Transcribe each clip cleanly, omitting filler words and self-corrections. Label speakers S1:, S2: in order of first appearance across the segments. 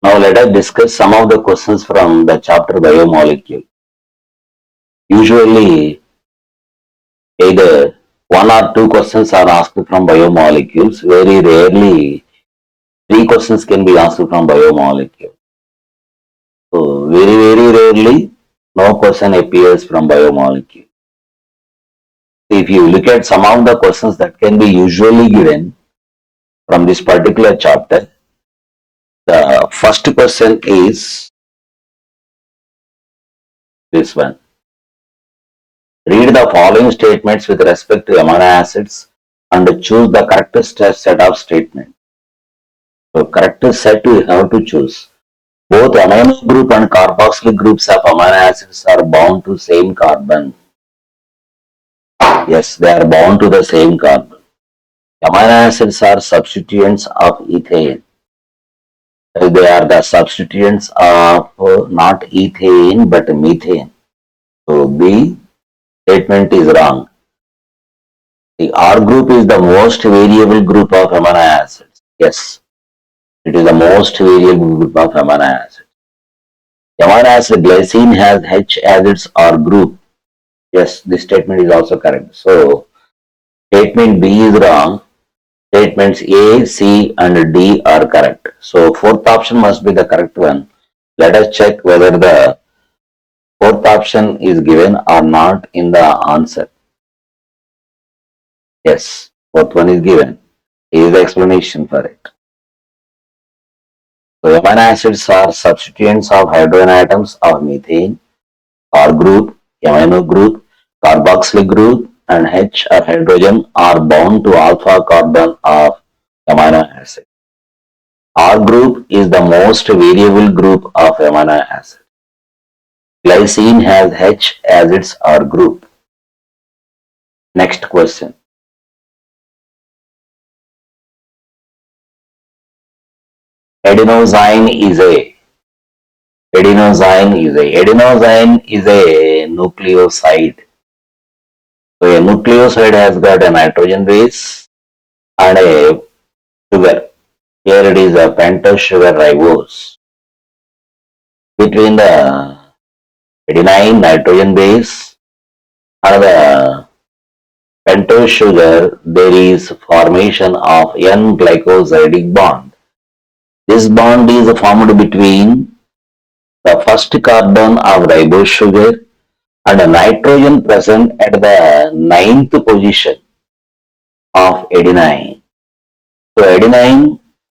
S1: Now let us discuss some of the questions from the chapter Biomolecule. Usually either one or two questions are asked from biomolecules. Very rarely three questions can be asked from biomolecule. So very rarely no question appears from biomolecule. If you look at some of the questions that can be usually given from this particular chapter, the first question is this one. Read the following statements with respect to amino acids and choose the correct set of statements. So correct set we have to choose. Both amino group and carboxylic groups of amino acids are bound to same carbon. Yes, they are bound to the same carbon. Amino acids are substituents of ethane. They are the substituents of not ethane but methane. So B statement is wrong. The R group is the most variable group of amino acids. Yes, it is the most variable group of amino acids. Amino acid glycine has H as its R group. Yes, this statement is also correct. So, statement B is wrong. Statements A, C and D are correct. So, fourth option must be the correct one. Let us check whether the fourth option is given or not in the answer. Yes, fourth one is given. Here is the explanation for it. So, amino acids are substituents of hydrogen atoms of methane, R group, amino group, carboxylic group, and H or hydrogen are bound to alpha carbon of amino acid. R group is the most variable group of amino acid. Glycine has H as its R group. Next question. Adenosine is a nucleoside. So a nucleoside has got a nitrogen base and a sugar. Here it is a pentose sugar ribose. Between the adenine nitrogen base and the pentose sugar, there is formation of N-glycosidic bond. This bond is formed between the first carbon of ribose sugar and a nitrogen present at the ninth position of adenine. So adenine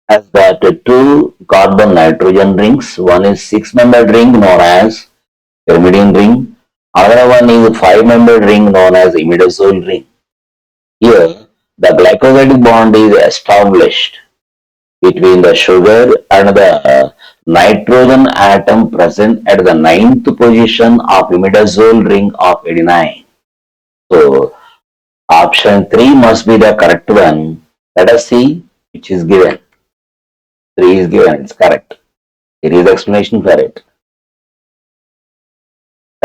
S1: has got two carbon nitrogen rings. One is 6-membered ring known as pyrimidine ring. Another one is a 5-membered ring known as imidazole ring. Here, the glycosidic bond is established between the sugar and the nitrogen atom present at the ninth position of imidazole ring of adenine. So, option 3 must be the correct one. Let us see which is given. 3 is given, it's correct. Here is the explanation for it.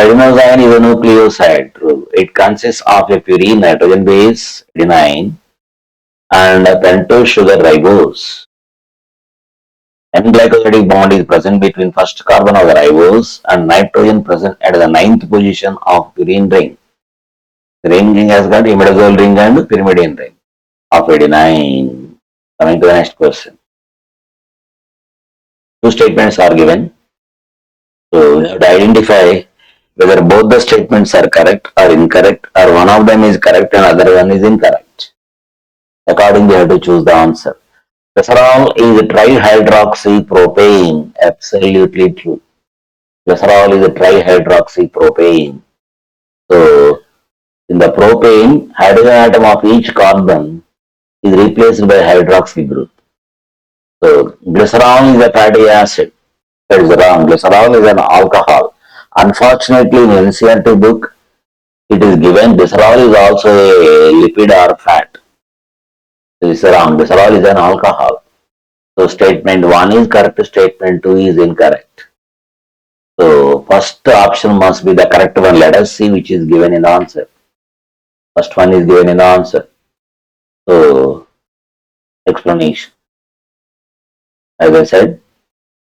S1: Adenosine is a nucleoside. It consists of a purine nitrogen base, adenine, and a pentose sugar ribose. N-glycosidic bond is present between first carbon of the ribose and nitrogen present at the ninth position of purine ring. The ring has got imidazole ring and pyrimidine ring of adenine. Coming to the next question. Two statements are given. So we have to identify whether both the statements are correct or incorrect, or one of them is correct and other one is incorrect. Accordingly, you have to choose the answer. Glycerol is trihydroxypropane. Absolutely true. Glycerol is trihydroxypropane. So, in the propane, hydrogen atom of each carbon is replaced by hydroxy group. So, glycerol is a fatty acid. That is wrong. Glycerol is an alcohol. Unfortunately, in NCERT book, it is given glycerol is also a lipid or fat. This is wrong. Glycerol is an alcohol. So statement 1 is correct, statement 2 is incorrect. So first option must be the correct one. Let us see which is given in the answer. First one is given in the answer. So explanation. As I said,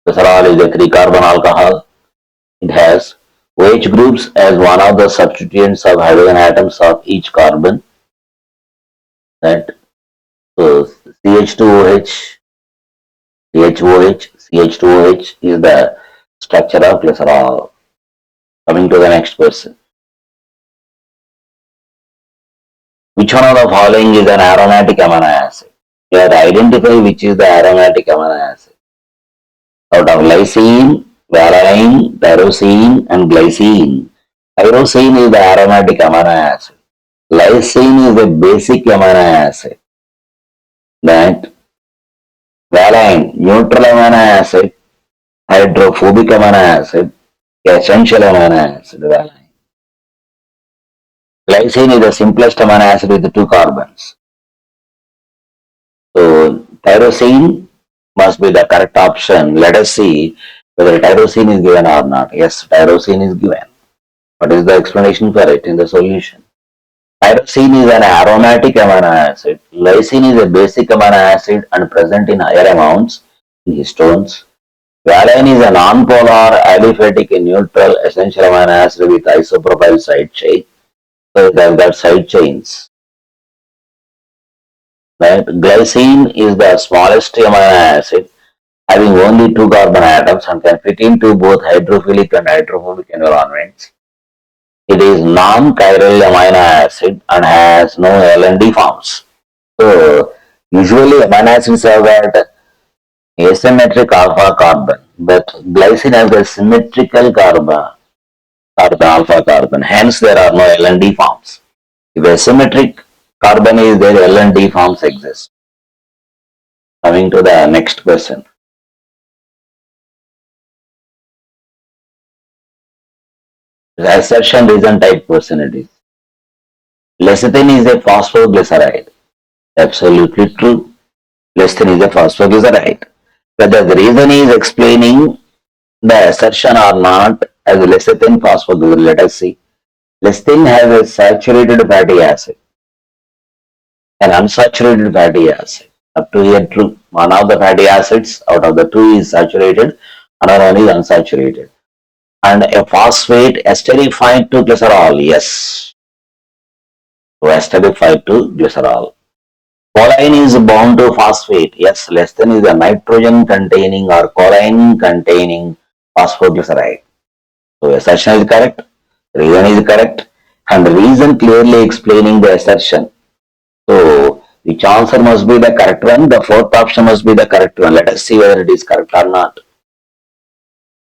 S1: Glycerol is a 3-carbon alcohol. It has OH groups as one of the substituents of hydrogen atoms of each carbon. That so CH2OH, CHOH, CH2OH is the structure of glycerol. Coming to the next question. Which one of the following is an aromatic amino acid? You have to identify which is the aromatic amino acid. Out of lysine, valine, tyrosine, and glycine. Tyrosine is the aromatic amino acid. Lysine is the basic amino acid. That valine, neutral amino acid, hydrophobic amino acid, essential amino acid, valine. Glycine is the simplest amino acid with 2 carbons. So, tyrosine must be the correct option. Let us see whether tyrosine is given or not. Yes, tyrosine is given. What is the explanation for it in the solution? Tyrosine is an aromatic amino acid. Lysine is a basic amino acid and present in higher amounts in histones. Valine is a non-polar, aliphatic, and neutral essential amino acid with isopropyl side chain. So it has got side chains. Right? Glycine is the smallest amino acid having only 2 carbon atoms and can fit into both hydrophilic and hydrophobic environments. It is non-chiral amino acid and has no L&D forms. So, usually amino acids have got asymmetric alpha carbon, but glycine has a symmetrical alpha carbon. Hence, there are no L&D forms. If asymmetric carbon is there, L&D forms exist. Coming to the next question. The assertion reason type question it is. Lecithin is a phosphoglyceride. Absolutely true. Lecithin is a phosphoglyceride. Whether the reason is explaining the assertion or not as lecithin phosphoglyceride, let us see. Lecithin has a saturated fatty acid, an unsaturated fatty acid. Up to here, true. One of the fatty acids out of the 2 is saturated, another one is unsaturated. And a phosphate esterified to glycerol, yes. So esterified to glycerol. Choline is bound to phosphate. Yes, lecithin is a nitrogen containing or choline containing phosphoglyceride. So assertion is correct, reason is correct, and the reason clearly explaining the assertion. So which answer must be the correct one? The fourth option must be the correct one. Let us see whether it is correct or not.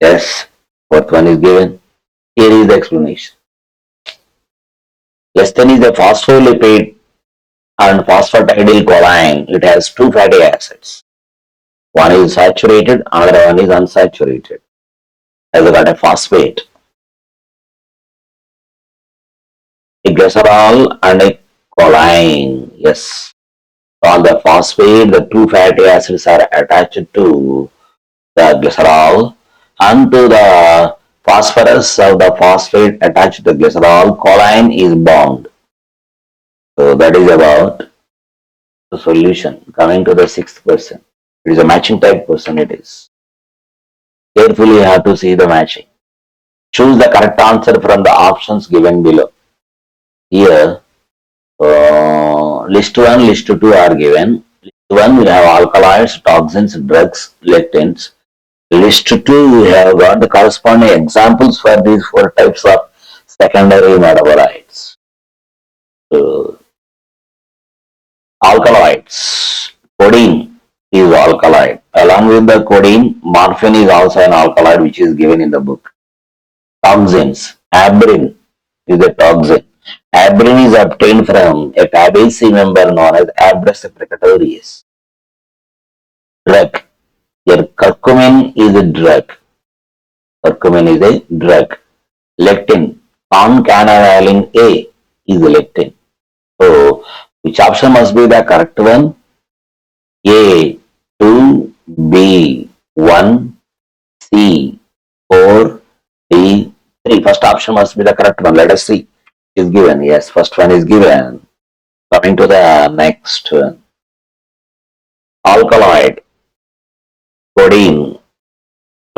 S1: Yes, fourth one is given. Here is the explanation. Lecithin is a phospholipid and phosphatidyl choline. It has 2 fatty acids. One is saturated, another one is unsaturated. Has got a phosphate, a glycerol, and a choline. Yes. On the phosphate, the 2 fatty acids are attached to the glycerol, and to the phosphorus of the phosphate attached to the glycerol, choline is bound. So that is about the solution. Coming to the 6th question. It is a matching type question it is. Carefully you have to see the matching. Choose the correct answer from the options given below. Here, list 1, list 2 are given. List 1 we have alkaloids, toxins, drugs, lectins. List 2 we have got the corresponding examples for these 4 types of secondary metabolites. Alkaloids. Codeine is alkaloid. Along with the codeine, morphine is also an alkaloid which is given in the book. Toxins. Abrin is a toxin. Abrin is obtained from a Fabaceae member known as Abrus precatorius. Drug. Your curcumin is a drug. Curcumin is a drug. Lectin. Concanavalin A is a lectin. So, which option must be the correct one? A, 2, B, 1, C, 4, D, 3. First option must be the correct one. Let us see. Is given. Yes, first one is given. Coming to the next one. Alkaloid, codeine.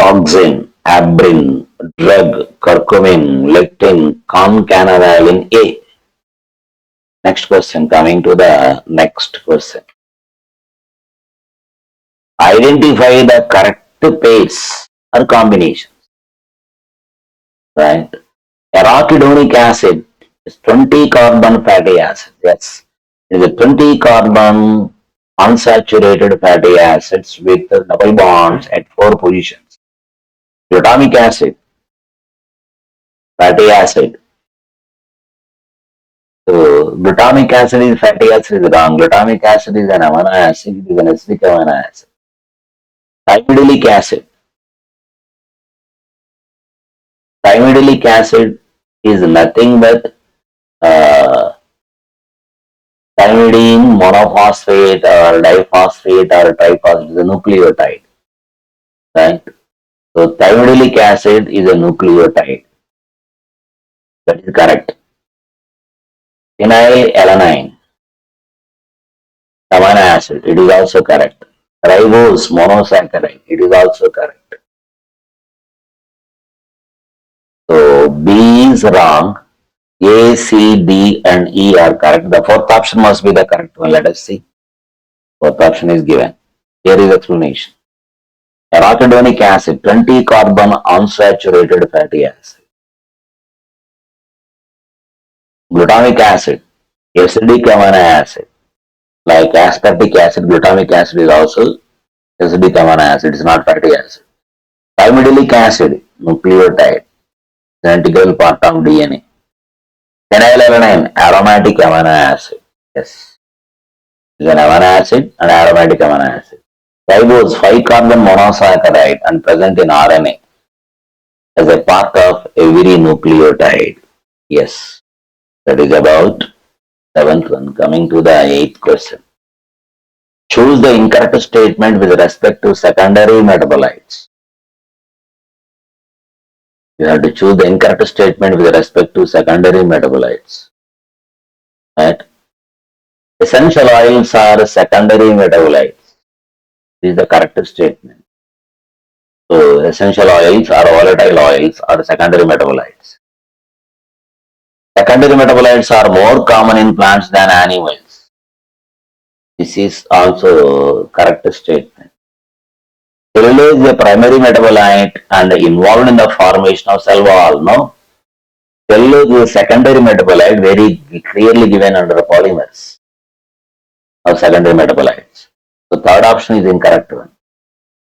S1: toxin, abrin, drug, curcumin, lectin, concanavalin A. Next question, coming to the next question. Identify the correct pairs or combinations, right? Arachidonic acid is 20 carbon fatty acid. Yes, it is a 20 carbon unsaturated fatty acids with double bonds at 4 positions. Glutamic acid, fatty acid. So glutamic acid is fatty acid is wrong. Glutamic acid is an amino acid. It is an acidic amino acid. Thymidilic acid. Thymidilic acid is nothing but uh, thymidine monophosphate or diphosphate or triphosphate is a nucleotide, right? So thymidilic acid is a nucleotide. That is correct. Phenylalanine, amino acid, it is also correct. Ribose monosaccharide, it is also correct. So B is wrong. A, C, D, and E are correct. The fourth option must be the correct one. Let us see. Fourth option is given. Here is explanation. Arachidonic acid, 20 carbon unsaturated fatty acid. Glutamic acid, acidic amino acid. Like aspartic acid, glutamic acid is also acidic amino acid. It is not fatty acid. Thymidilic acid, nucleotide, the integral part of DNA. Phenylalanine, aromatic amino acid. Yes, it is an amino acid and aromatic amino acid. Ribose, 5 carbon monosaccharide and present in RNA as a part of every nucleotide. Yes, that is about seventh one. Coming to the eighth question. Choose the incorrect statement with respect to secondary metabolites. You have to choose the incorrect statement with respect to secondary metabolites. Right? Essential oils are secondary metabolites. This is the correct statement. So, essential oils or volatile oils are secondary metabolites. Secondary metabolites are more common in plants than animals. This is also correct statement. Cellulose is a primary metabolite and involved in the formation of cell wall. No, cellulose is a secondary metabolite, very clearly given under the polymers of secondary metabolites. The third option is incorrect one.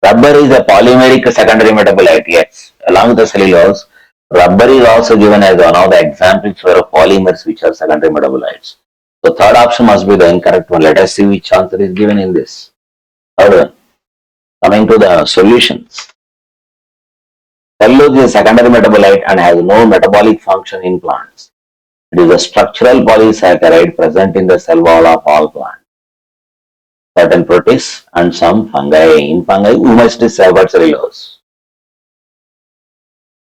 S1: Rubber is a polymeric secondary metabolite. Yes, along with the cellulose, rubber is also given as one of the examples for polymers which are secondary metabolites. So third option must be the incorrect one. Let us see which answer is given in this. Third one. Coming to the solutions. Cellulose is a secondary metabolite and has no metabolic function in plants. It is a structural polysaccharide present in the cell wall of all plants. Certain protists and some fungi. In fungi, we must avoid cellulose.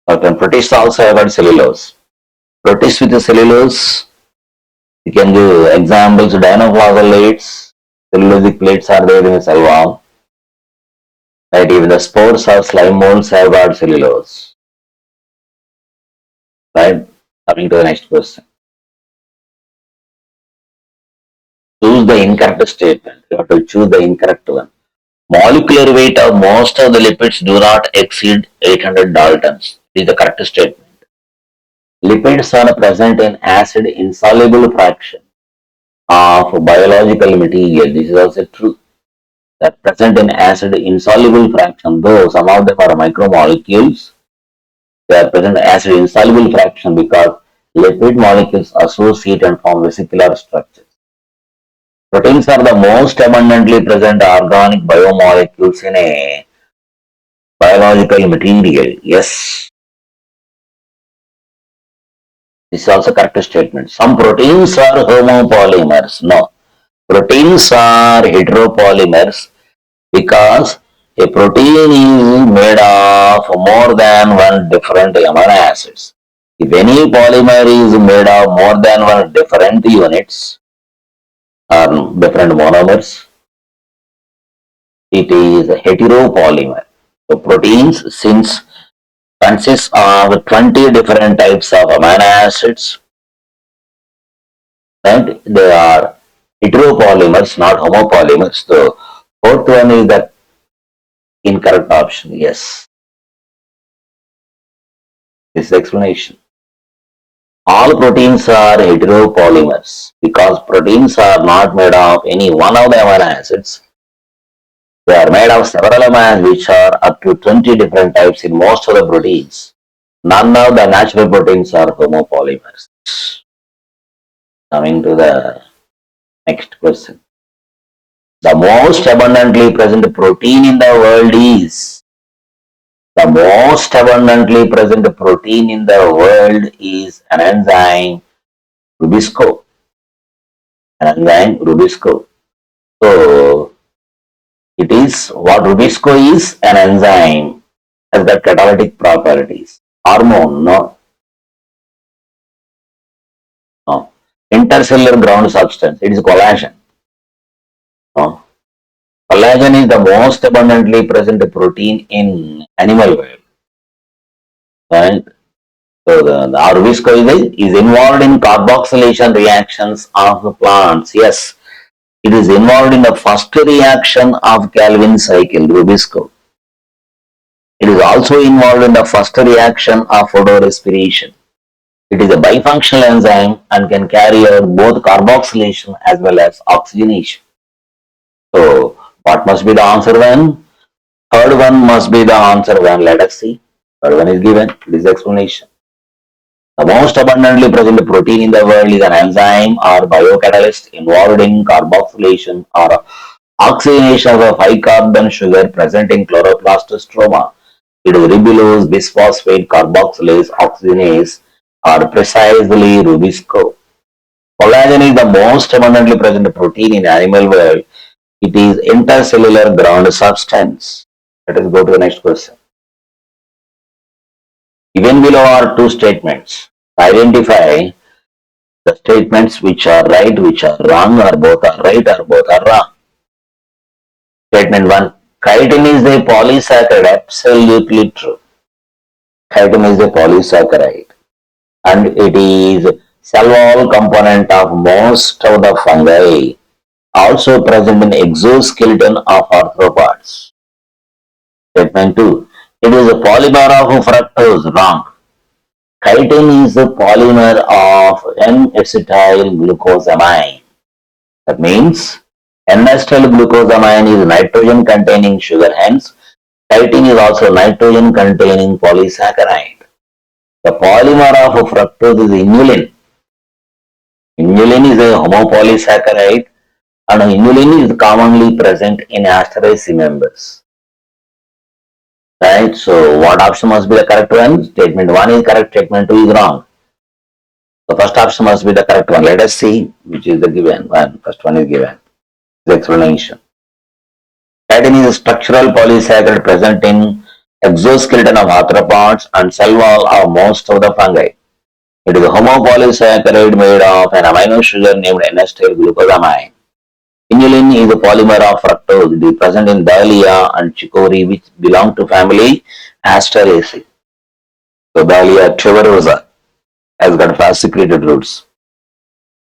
S1: Certain protists also avoid cellulose. Protists with the cellulose, you can give examples, dinoflagellates, cellulosic plates are there in the cell wall. Right, even the spores of slime molds have got cellulose. Right, coming to the next question. Choose the incorrect statement. You have to choose the incorrect one. Molecular weight of most of the lipids do not exceed 800 daltons. This is the correct statement. Lipids are present in acid insoluble fraction of biological material. This is also true. That present in acid insoluble fraction, though some of them are micromolecules, they are present in acid insoluble fraction because lipid molecules associate and form vesicular structures. Proteins are the most abundantly present organic biomolecules in a biological material. Yes, this is also correct statement. Some proteins are homopolymers. No, proteins are heteropolymers because a protein is made of more than one different amino acids. If any polymer is made of more than one different units or different monomers, it is a heteropolymer. So proteins, since consists of 20 different types of amino acids, and they are heteropolymers, not homopolymers. So fourth one is the incorrect option. Yes, this is the explanation. All proteins are heteropolymers because proteins are not made of any one of the amino acids. They are made of several amino acids which are up to 20 different types in most of the proteins. None of the natural proteins are homopolymers. Coming to the next question. The most abundantly present protein in the world is the most abundantly present protein in the world is an enzyme Rubisco. An enzyme Rubisco. So it is what Rubisco is an enzyme has the catalytic properties. Hormone, no, no. Intercellular ground substance. It is collagen. No. Collagen is the most abundantly present protein in animal world. Right? So the Rubisco is involved in carboxylation reactions of plants. Yes, it is involved in the first reaction of Calvin cycle, Rubisco. It is also involved in the first reaction of photorespiration. It is a bifunctional enzyme and can carry out both carboxylation as well as oxygenation. So, what must be the answer then? Third one must be the answer then. Let us see. Third one is given. This is the explanation. The most abundantly present protein in the world is an enzyme or biocatalyst involved in carboxylation or oxygenation of a 5-carbon sugar present in chloroplast stroma. It is ribulose bisphosphate carboxylase oxygenase or precisely Rubisco. Collagen is the most abundantly present protein in animal world. It is intercellular ground substance. Let us go to the next question. Given below are two statements. Identify the statements which are right, which are wrong, or both are right, or both are wrong. Statement 1. Chitin is a polysaccharide. Absolutely true. Chitin is a polysaccharide and it is cell wall component of most of the fungi, also present in exoskeleton of arthropods. Statement 2. It is a polymer of fructose. Wrong. Chitin is the polymer of N-acetyl glucosamine. That means N-acetyl glucosamine is nitrogen containing sugar, hence chitin is also nitrogen containing polysaccharide. The polymer of fructose is inulin. Inulin is a homopolysaccharide and inulin is commonly present in Asteraceae members. Right, so what option must be the correct one? Statement 1 is correct, statement 2 is wrong. The first option must be the correct one. Let us see which is the given one. First one is given. The explanation. Chitin is a structural polysaccharide present in exoskeleton of arthropods and cell wall of most of the fungi. It is a homopolysaccharide made of an amino sugar named N-acetyl glucosamine. Inulin is a polymer of fructose. It is present in Dahlia and chicory, which belong to family Asteraceae. So Dahlia tuberosa has got fasciculated roots.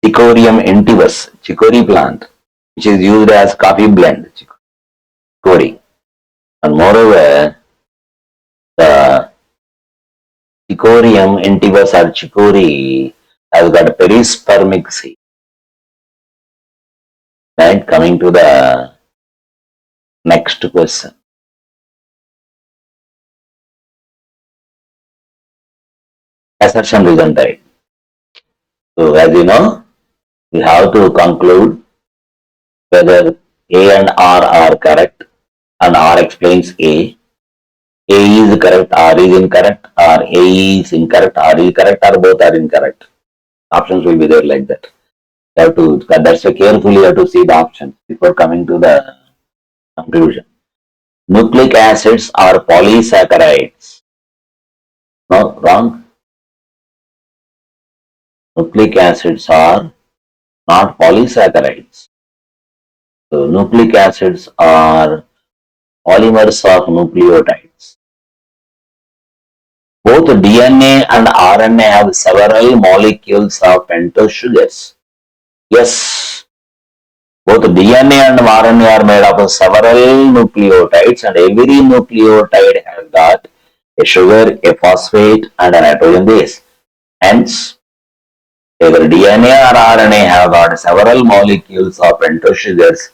S1: Chicorium intivus, chicory plant, which is used as coffee blend, chicory. And moreover, the Chicorium intivus or chicory has got perispermic seed. Right, coming to the next question. Assertion reason type. So as you know, we have to conclude whether A and R are correct and R explains A. A is correct, R is incorrect, or A is incorrect, R is correct, or both are incorrect. Options will be there like that. You have to, that's why carefully you have to see the options before coming to the conclusion. Nucleic acids are polysaccharides. No, wrong. Nucleic acids are not polysaccharides. So nucleic acids are polymers of nucleotides. Both DNA and RNA have several molecules of pentose sugars. Yes, both DNA and RNA are made up of several nucleotides, and every nucleotide has got a sugar, a phosphate, and a nitrogen base. Hence, either DNA or RNA have got several molecules of pentose sugars.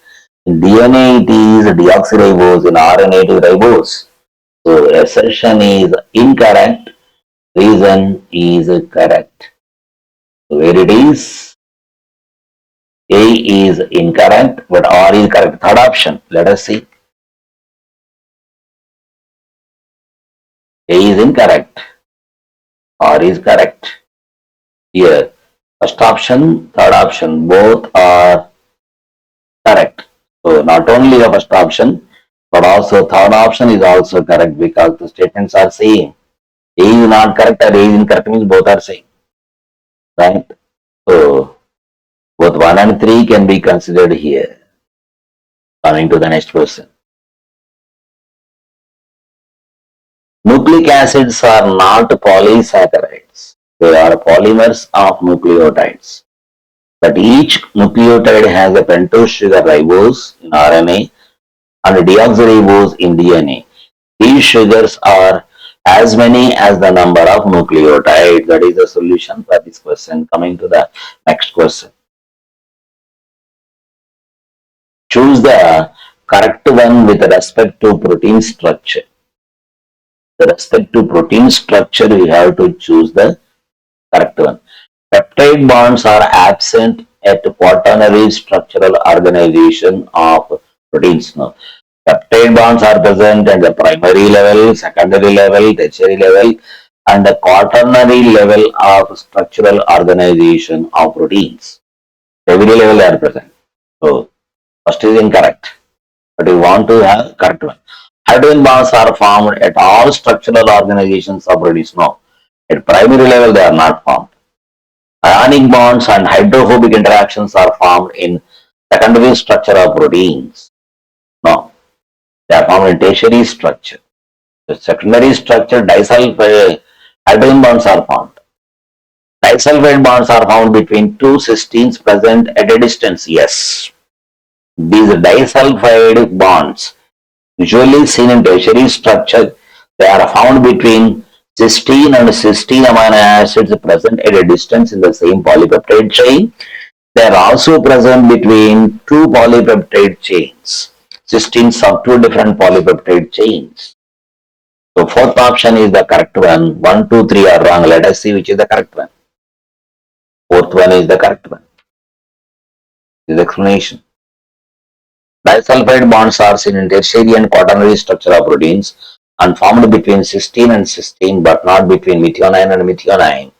S1: In DNA, it is deoxyribose. In RNA, it is ribose. So, assertion is incorrect. Reason is correct. So, where it is? A is incorrect, but R is correct. Third option. Let us see. A is incorrect. R is correct. Here, first option, third option, both are correct. So not only the first option, but also third option is also correct because the statements are same. A is not correct or A is incorrect means both are same. Right? So both 1 and 3 can be considered here. Coming to the next question. Nucleic acids are not polysaccharides. They are polymers of nucleotides. But each nucleotide has a pentose sugar ribose in RNA and deoxyribose in DNA. These sugars are as many as the number of nucleotides. That is the solution for this question. Coming to the next question. Choose the correct one with respect to protein structure. With respect to protein structure, we have to choose the correct one. Peptide bonds are absent at quaternary structural organization of proteins. Now, peptide bonds are present at the primary level, secondary level, tertiary level, and the quaternary level of structural organization of proteins. Every level they are present. So, first is incorrect, but we want to have correct one. Hydrogen bonds are formed at all structural organizations of proteins. No, at primary level they are not formed. Ionic bonds and hydrophobic interactions are formed in secondary structure of proteins. No, they are formed in tertiary structure. The secondary structure disulfide hydrogen bonds are formed. Disulfide bonds are found between two cysteines present at a distance. Yes, these disulfide bonds, usually seen in tertiary structure, they are found between cysteine and cysteine amino acids present at a distance in the same polypeptide chain. They are also present between two polypeptide chains. Cysteines of two different polypeptide chains. So fourth option is the correct one. 1, 2, 3 are wrong. Let us see which is the correct one. Fourth one is the correct one. This is explanation. Disulfide bonds are seen in tertiary and quaternary structure of proteins and formed between cysteine and cysteine, but not between methionine and methionine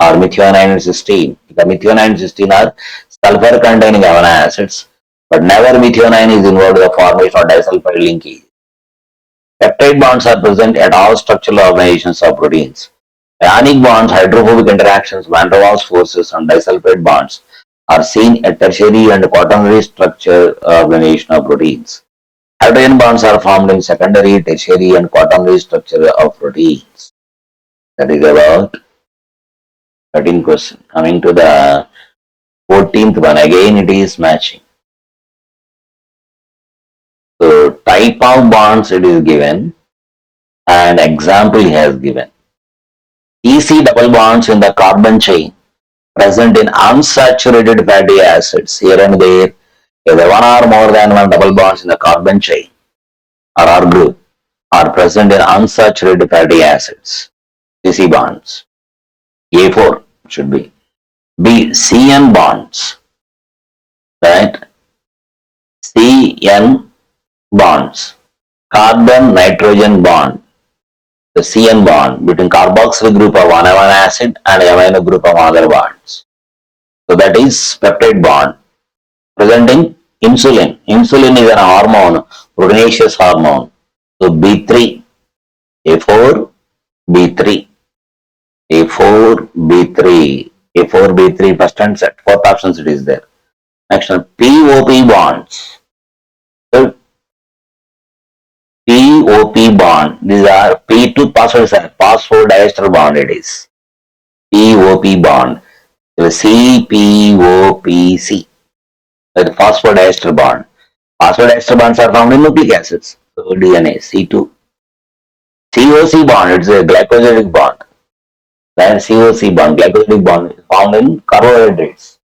S1: or methionine and cysteine. The methionine and cysteine are sulfur containing amino acids, but never methionine is involved in the formation of disulfide linkage. Peptide bonds are present at all structural organizations of proteins. Ionic bonds, hydrophobic interactions, van der Waals forces, and disulfide bonds are seen at tertiary and quaternary structure organization of proteins. Hydrogen bonds are formed in secondary, tertiary, and quaternary structure of proteins. That is about 13th question. Coming to the 14th one, again it is matching. So type of bonds it is given and example he has given. EC double bonds in the carbon chain present in unsaturated fatty acids here and there. Either one or more than one double bonds in the carbon chain or R group are present in unsaturated fatty acids. CC bonds. A4 should be. B. CN bonds. Right? CN bonds. Carbon nitrogen bond. The CN bond between carboxyl group of one amino acid and amino group of other bonds. So that is peptide bond presenting insulin. Insulin is an hormone, proteinaceous hormone. So B3, A4, B3, A4, B3, A4, B3 first and set. Fourth options it is there. Next one, POP bonds. So POP bond. These are P2 phosphodiester bond. It is POP bond. CPOPC. That phosphodiester bond. Phosphodiester bonds are found in nucleic acids. So DNA C2. COC bond. It's a glycosidic bond. Then COC bond, glycosidic bond, is found in carbohydrates,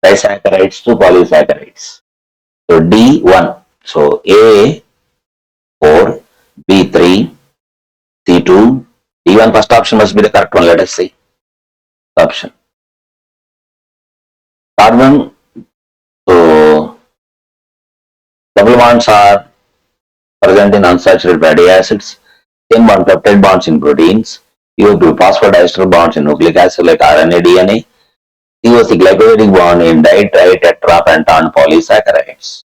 S1: disaccharides to polysaccharides. So D1. So A4, B3, C2, D1 first option must be the correct one. Let us see. Option. Carbon. So double bonds are present in unsaturated fatty acids. Same bond peptide bonds in proteins. CO2 phosphodiester bonds in nucleic acid like RNA, DNA. COC glycosidic bond in di-tri-tetrapentan polysaccharides.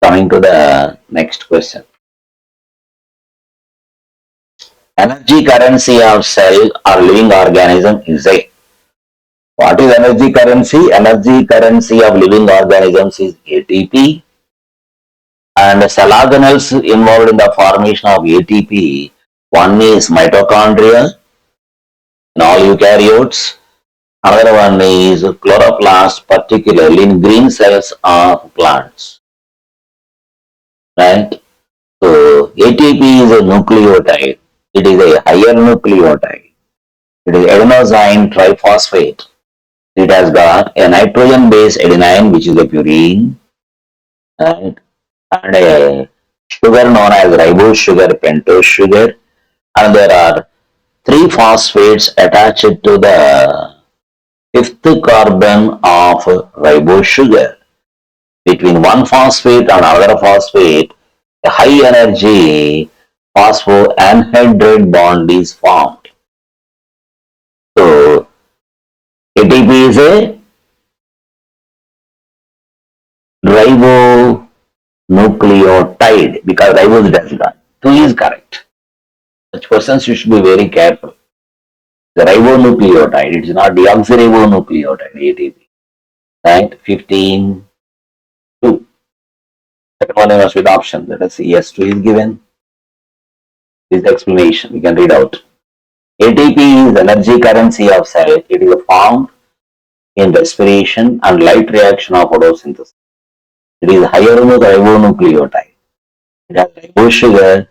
S1: Coming to the next question. Energy currency of cell or living organism is a. What is energy currency? Energy currency of living organisms is ATP, and cell organelles involved in the formation of ATP. One is mitochondria in all eukaryotes. Another one is chloroplast, particularly in green cells of plants. Right? So ATP is a nucleotide. It is a higher nucleotide. It is adenosine triphosphate. It has got a nitrogen-based adenine, which is a purine, right? And a sugar known as ribose sugar, pentose sugar, and there are three phosphates attached to the fifth carbon of ribose sugar. Between one phosphate and another phosphate, a high energy phosphoanhydride bond is formed. So ATP is a ribonucleotide because ribose does not. 2 is correct. Such persons you should be very careful. The ribonucleotide, it is not deoxyribonucleotide, ATP. Right? 15, 2. Second one is with option. Let us see. Yes, 2 is given. This is the explanation. We can read out. ATP is energy currency of cell. It is found in respiration and light reaction of photosynthesis. It is higher ribonucleotide. It has ribose sugar,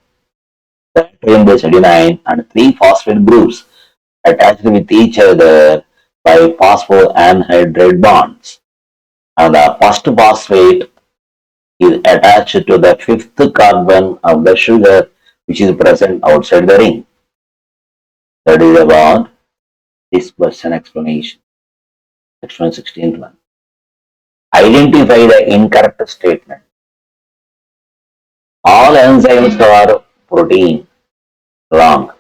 S1: nitrogen-based adenine, and three phosphate groups attached with each other by phosphoanhydride bonds. And the first phosphate is attached to the fifth carbon of the sugar, which is present outside the ring. That is about this question explanation. Section 16th one. Identify the incorrect statement. All enzymes are protein. Wrong.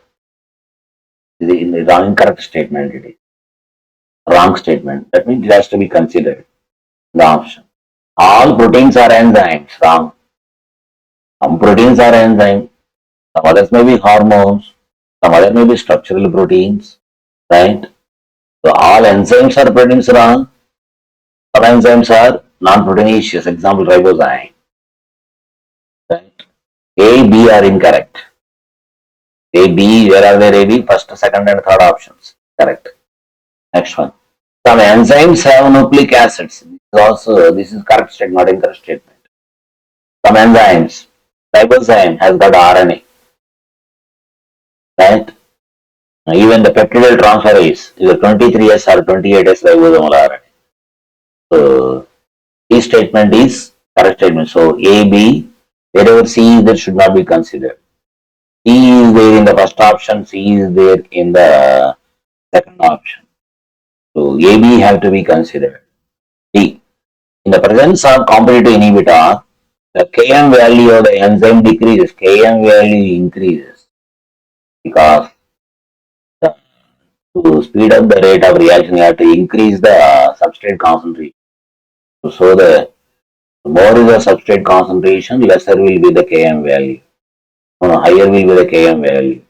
S1: This is the wrong incorrect statement. It is wrong statement. That means it has to be considered. The option. All proteins are enzymes. Wrong. Some proteins are enzymes. Some others may be hormones. Some others may be structural proteins. Right? So all enzymes are proteins. Wrong. Some enzymes are non-proteinaceous. Example, ribozyme. Right? A, B are incorrect. A, B, where are they? A, B, first, second, and third options. Correct. Next one. Some enzymes have nucleic acids. This is correct statement, not incorrect statement. Some enzymes, ribozyme has got RNA. Right? Even the peptidyl transferase is a 23S or 28S ribosomal RNA. So, this statement is correct statement. So, A, B, wherever C is there should not be considered. C is there in the first option, C is there in the second option. So, A, B have to be considered. D. In the presence of competitive inhibitor, the Km value of the enzyme decreases, Km value increases because to speed up the rate of reaction, you have to increase the substrate concentration. So the more is the substrate concentration, lesser will be the Km value. Higher will be the Km value.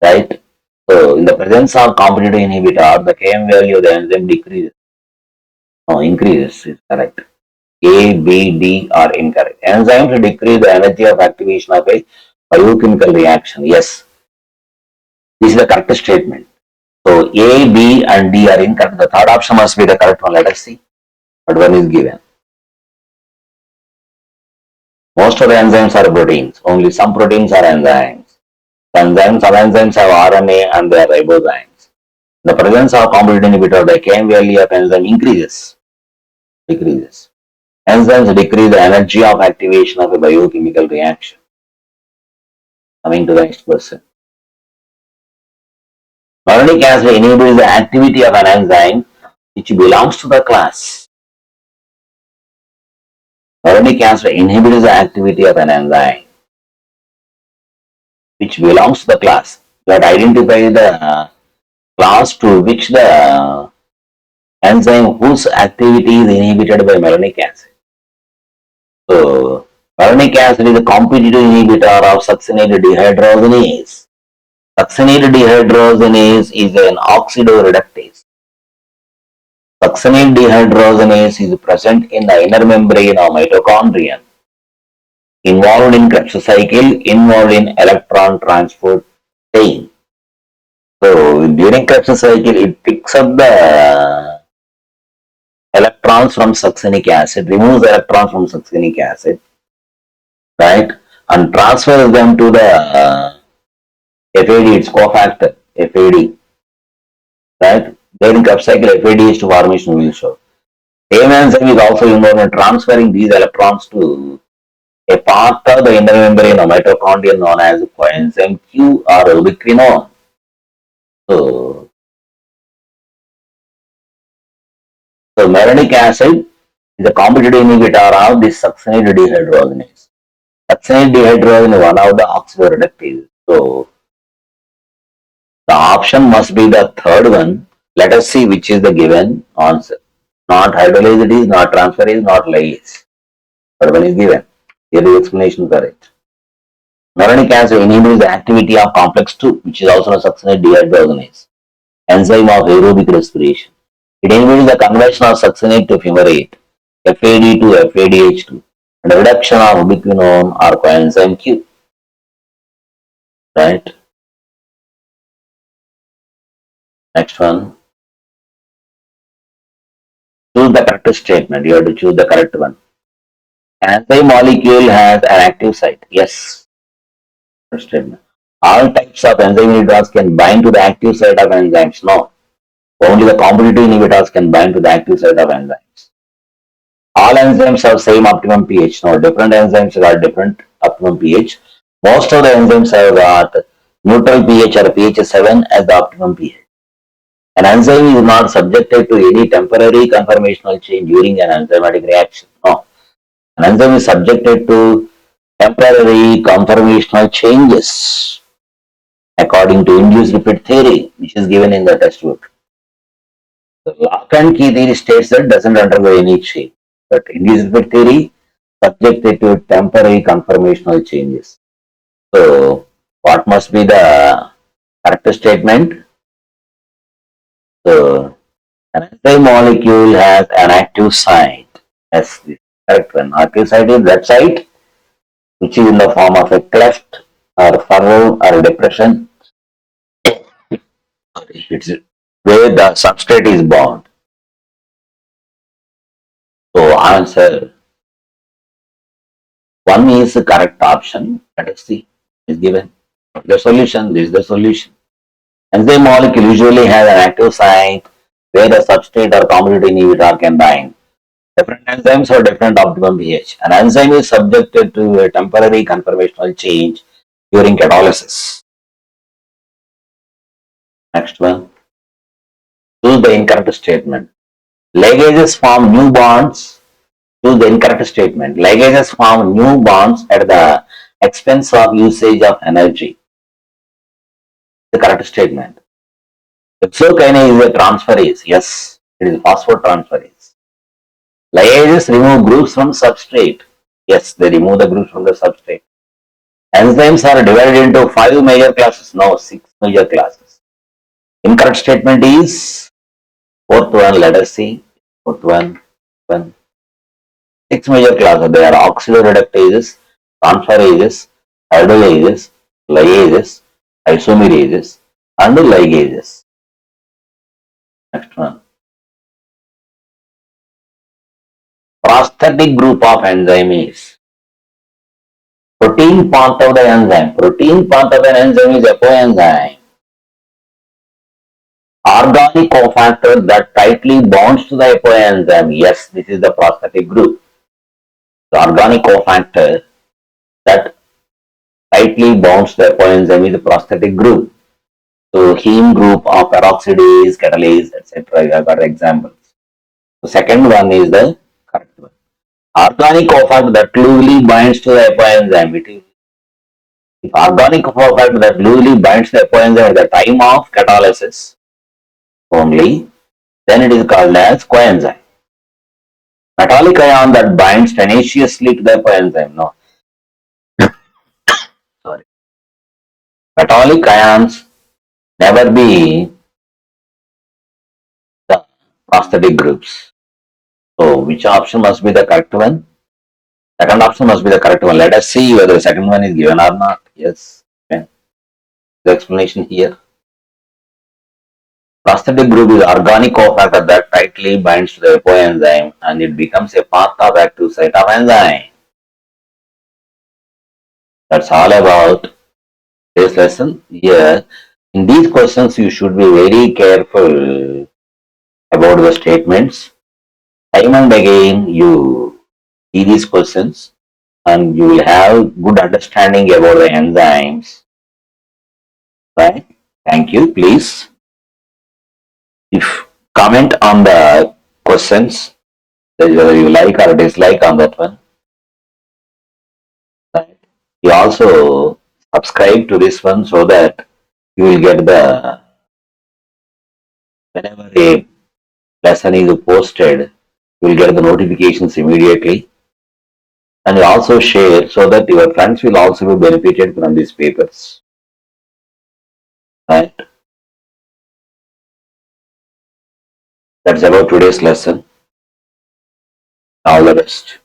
S1: Right? So in the presence of competitive inhibitor, the Km value of the enzyme decreases. Increases is correct. A, B, D are incorrect. Enzymes decrease the energy of activation of a biochemical reaction. Yes, this is the correct statement. So A, B, and D are incorrect. The third option must be the correct one. Let us see. What one is given? Most of the enzymes are proteins. Only some proteins are enzymes. Some enzymes have RNA and they are ribozymes. The presence of competitive inhibitor, the Km value of enzyme increases, decreases. Enzymes decrease the energy of activation of a biochemical reaction. Coming to the next question. Malonic acid inhibits the activity of an enzyme which belongs to the class. Malonic acid inhibits the activity of an enzyme which belongs to the class. That identify the class to which the enzyme whose activity is inhibited by malonic acid. So, malonic acid is a competitive inhibitor of succinate dehydrogenase. Succinate dehydrogenase is an oxidoreductase. Succinate dehydrogenase is present in the inner membrane of mitochondria, involved in Krebs cycle, involved in electron transport chain. So during Krebs cycle, it picks up the electrons from succinic acid, removes electrons from succinic acid, right, and transfers them to the FAD, its cofactor, FAD, right. During Krebs cycle, FAD is to formation will show. Same enzyme is also involved in transferring these electrons to a part of the inner membrane of mitochondria known as coenzyme Q or ubiquinone. So, malonic acid is a competitive inhibitor of this succinate dehydrogenase. Succinate dehydrogenase is one of the oxidoreductases. So, the option must be the third one. Let us see which is the given answer. Not hydrolase it is, not transferase, not lyase. Third one is given. Here is explanation correct. Malonic acid inhibits the activity of complex 2, which is also a succinate dehydrogenase, enzyme of aerobic respiration. It inhibits the conversion of succinate to fumarate, FAD to FADH2, and reduction of ubiquinone or coenzyme Q. Right? Next one. Choose the correct statement. You have to choose the correct one. Enzyme molecule has an active site. Yes. Correct statement. All types of enzyme inhibitors can bind to the active site of enzymes. No. Only the competitive inhibitors can bind to the active site of enzymes. All enzymes have same optimum pH. No, different enzymes have different optimum pH. Most of the enzymes have got neutral pH or pH 7 as the optimum pH. An enzyme is not subjected to any temporary conformational change during an enzymatic reaction. No. An enzyme is subjected to temporary conformational changes according to induced repeat theory, which is given in the textbook. The lock and key theory states that doesn't undergo any change. But induced repeat theory subjected to temporary conformational changes. So, what must be the correct statement? So, an enzyme molecule has an active site. Yes, the correct one. Active site is that site which is in the form of a cleft or furrow or a depression. It's where the substrate is bound. So, answer one is the correct option. Let us see. Is given. The solution. This is the solution. Enzyme molecule usually has an active site where the substrate or competitive inhibitor can bind. Different enzymes have different optimum pH. An enzyme is subjected to a temporary conformational change during catalysis. Next one. Choose the incorrect statement. Ligases form new bonds. Choose the incorrect statement. Ligases form new bonds at the expense of usage of energy. The correct statement. Hexokinase is a transferase. Yes, it is phosphotransferase. Ligases remove groups from substrate. Yes, they remove the groups from the substrate. Enzymes are divided into 5 major classes. No, 6 major classes. Incorrect statement is fourth one. Let us see. Fourth one. 6 major classes. They are oxidoreductases, transferases, hydrolases, liases, isomerases, and ligases. Next one. Prosthetic group of enzymes. Protein part of the enzyme. Protein part of an enzyme is apoenzyme. Organic cofactor that tightly bonds to the apoenzyme. Yes, this is the prosthetic group. The organic cofactor that tightly bonds to the apoenzyme is the prosthetic group. So heme group of peroxidase, catalase, etc. I got examples. The second one is the correct one. Organic cofactor that loosely binds to the apoenzyme. If organic cofactor that loosely binds to the apoenzyme at the time of catalysis only, then it is called as coenzyme. Metallic ion that binds tenaciously to the coenzyme. No, sorry. Metallic ions never be the prosthetic groups. So, which option must be the correct one? Second option must be the correct one. Let us see whether the second one is given or not. Yes. Okay. The explanation here. Prosthetic group is organic cofactor that tightly binds to the coenzyme and it becomes a part of active site of enzyme. That's all about this lesson. Here, in these questions, you should be very careful about the statements. Time and again, you see these questions and you will have good understanding about the enzymes. Right? Thank you. Please, if comment on the questions, whether you like or dislike on that one. Right? You also subscribe to this one so that you will get the whenever a lesson is posted, you will get the notifications immediately. And you also share so that your friends will also be benefited from these papers. Right? That's about today's lesson. All the best.